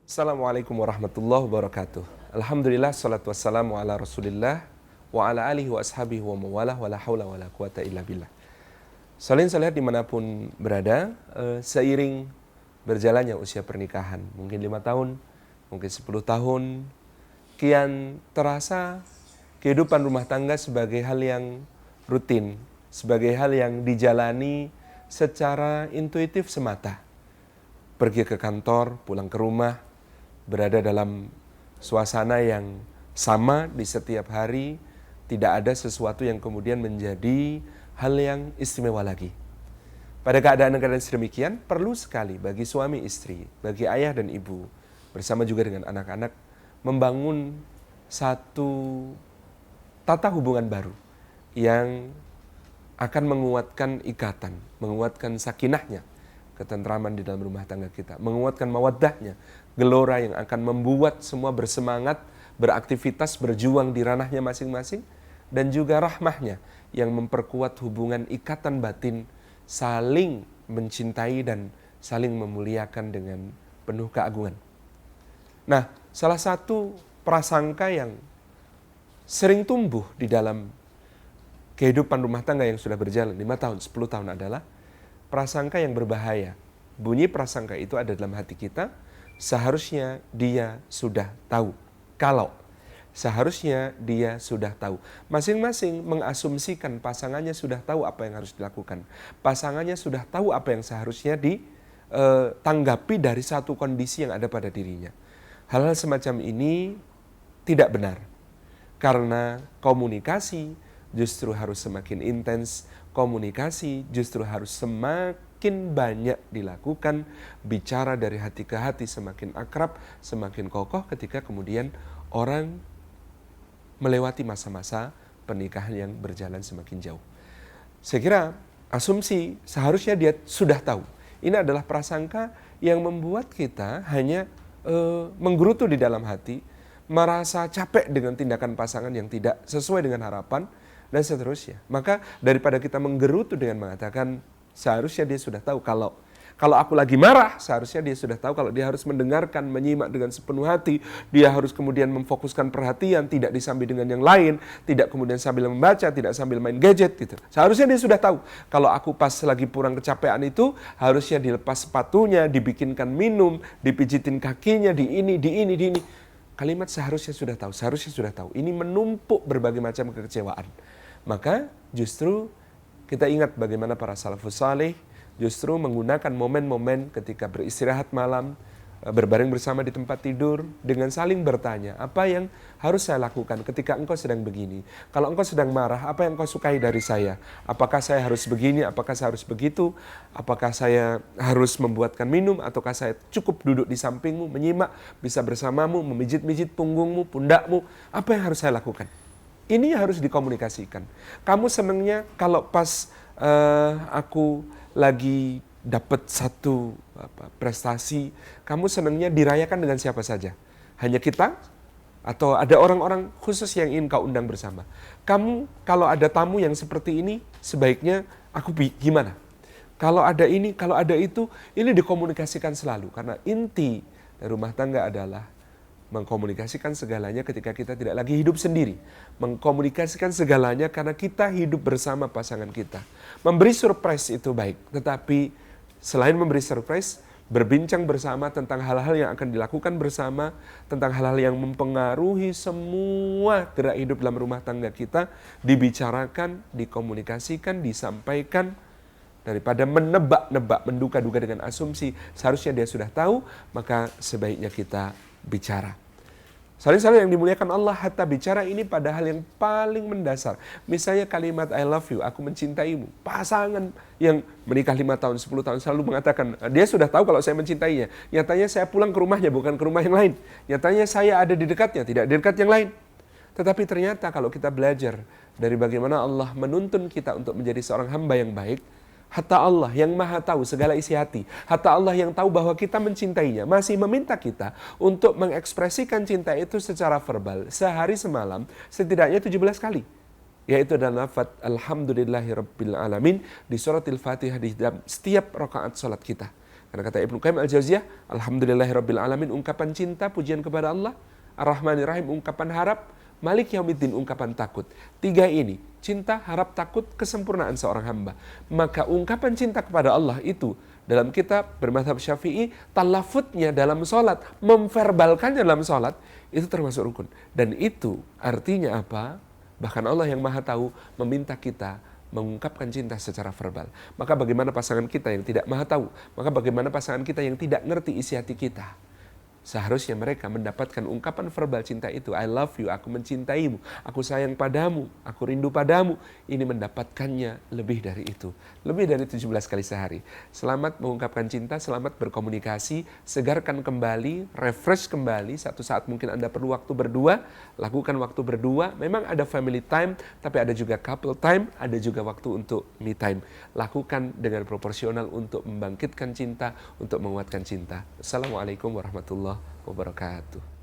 Assalamualaikum warahmatullahi wabarakatuh. Alhamdulillah, salatu wassalamu ala rasulillah wa ala alihi wa ashabihi wa mawalah wa la hawla wa la quwata illa billah. Salin salihat dimanapun berada, seiring berjalannya usia pernikahan, mungkin 5 tahun, mungkin 10 tahun, kian terasa kehidupan rumah tangga sebagai hal yang rutin, sebagai hal yang dijalani secara intuitif semata. Pergi ke kantor, pulang ke rumah, berada dalam suasana yang sama di setiap hari, tidak ada sesuatu yang kemudian menjadi hal yang istimewa lagi. Pada keadaan-keadaan sedemikian, perlu sekali bagi suami istri, bagi ayah dan ibu, bersama juga dengan anak-anak, membangun satu tata hubungan baru yang akan menguatkan ikatan, menguatkan sakinahnya, ketentraman di dalam rumah tangga kita, menguatkan mawaddahnya, gelora yang akan membuat semua bersemangat, beraktivitas, berjuang di ranahnya masing-masing, dan juga rahmahnya yang memperkuat hubungan ikatan batin, saling mencintai dan saling memuliakan dengan penuh keagungan. Nah, salah satu prasangka yang sering tumbuh di dalam kehidupan rumah tangga yang sudah berjalan 5 tahun, 10 tahun adalah prasangka yang berbahaya. Bunyi prasangka itu ada dalam hati kita, seharusnya dia sudah tahu. Kalau seharusnya dia sudah tahu. Masing-masing mengasumsikan pasangannya sudah tahu apa yang harus dilakukan. Pasangannya sudah tahu apa yang seharusnya ditanggapi dari satu kondisi yang ada pada dirinya. Hal-hal semacam ini tidak benar. Karena komunikasi justru harus semakin intens, komunikasi justru harus semakin banyak dilakukan, bicara dari hati ke hati semakin akrab, semakin kokoh ketika kemudian orang melewati masa-masa pernikahan yang berjalan semakin jauh. Saya kira asumsi seharusnya dia sudah tahu. Ini adalah prasangka yang membuat kita hanya menggerutu di dalam hati, merasa capek dengan tindakan pasangan yang tidak sesuai dengan harapan, dan seterusnya. Maka daripada kita menggerutu dengan mengatakan seharusnya dia sudah tahu, kalau aku lagi marah, seharusnya dia sudah tahu kalau dia harus mendengarkan, menyimak dengan sepenuh hati, dia harus kemudian memfokuskan perhatian, tidak disambi dengan yang lain, tidak kemudian sambil membaca, tidak sambil main gadget gitu. Seharusnya dia sudah tahu kalau aku pas lagi pulang kecapean itu harusnya dilepas sepatunya, dibikinkan minum, dipijitin kakinya, di ini. Kalimat seharusnya sudah tahu, seharusnya sudah tahu. Ini menumpuk berbagai macam kekecewaan. Maka justru kita ingat bagaimana para salafus saleh justru menggunakan momen-momen ketika beristirahat malam, berbaring bersama di tempat tidur, dengan saling bertanya, apa yang harus saya lakukan ketika engkau sedang begini? Kalau engkau sedang marah, apa yang engkau sukai dari saya? Apakah saya harus begini? Apakah saya harus begitu? Apakah saya harus membuatkan minum? Ataukah saya cukup duduk di sampingmu, menyimak, bisa bersamamu, memijit-mijit punggungmu, pundakmu? Apa yang harus saya lakukan? Ini harus dikomunikasikan. Kamu senangnya kalau pas aku lagi dapat satu prestasi, kamu senangnya dirayakan dengan siapa saja? Hanya kita? Atau ada orang-orang khusus yang ingin kau undang bersama? Kamu kalau ada tamu yang seperti ini, sebaiknya aku gimana? Kalau ada ini, kalau ada itu, ini dikomunikasikan selalu. Karena inti rumah tangga adalah mengkomunikasikan segalanya ketika kita tidak lagi hidup sendiri. Mengkomunikasikan segalanya karena kita hidup bersama pasangan kita. Memberi surprise itu baik, tetapi selain memberi surprise, berbincang bersama tentang hal-hal yang akan dilakukan bersama, tentang hal-hal yang mempengaruhi semua gerak hidup dalam rumah tangga kita, dibicarakan, dikomunikasikan, disampaikan, daripada menebak-nebak, menduga-duga dengan asumsi, seharusnya dia sudah tahu, maka sebaiknya kita bicara. Saling-saling yang dimuliakan Allah, hatta bicara ini pada hal yang paling mendasar. Misalnya kalimat I love you, aku mencintaimu. Pasangan yang menikah 5 tahun, 10 tahun selalu mengatakan, dia sudah tahu kalau saya mencintainya. Nyatanya saya pulang ke rumahnya, bukan ke rumah yang lain. Nyatanya saya ada di dekatnya, tidak di dekat yang lain. Tetapi ternyata kalau kita belajar dari bagaimana Allah menuntun kita untuk menjadi seorang hamba yang baik, hatta Allah yang maha tahu segala isi hati, hatta Allah yang tahu bahwa kita mencintainya, masih meminta kita untuk mengekspresikan cinta itu secara verbal sehari semalam setidaknya 17 kali. Yaitu dalam lafaz Alhamdulillahirabbil alamin di surat Al-Fatihah di dalam setiap rakaat salat kita. Karena kata Ibnu Qayyim Al-Jauziyah, alhamdulillahirabbil alamin, ungkapan cinta, pujian kepada Allah. Ar-Rahmanir Rahim, ungkapan harap. Malik Yaumiddin, ungkapan takut. 3 ini, cinta, harap, takut, kesempurnaan seorang hamba. Maka ungkapan cinta kepada Allah itu dalam kitab bermadzhab Syafi'i, talafutnya dalam sholat, memverbalkannya dalam sholat, itu termasuk rukun. Dan itu artinya apa? Bahkan Allah yang Maha Tahu meminta kita mengungkapkan cinta secara verbal. Maka bagaimana pasangan kita yang tidak Maha Tahu? Maka bagaimana pasangan kita yang tidak ngerti isi hati kita? Seharusnya mereka mendapatkan ungkapan verbal cinta itu. I love you, aku mencintaimu, aku sayang padamu, aku rindu padamu. Ini mendapatkannya lebih dari itu. Lebih dari 17 kali sehari. Selamat mengungkapkan cinta, selamat berkomunikasi, segarkan kembali, refresh kembali. Satu saat mungkin Anda perlu waktu berdua, lakukan waktu berdua. Memang ada family time, tapi ada juga couple time, ada juga waktu untuk me time. Lakukan dengan proporsional untuk membangkitkan cinta, untuk menguatkan cinta. Assalamualaikum warahmatullahi wabarakatuh.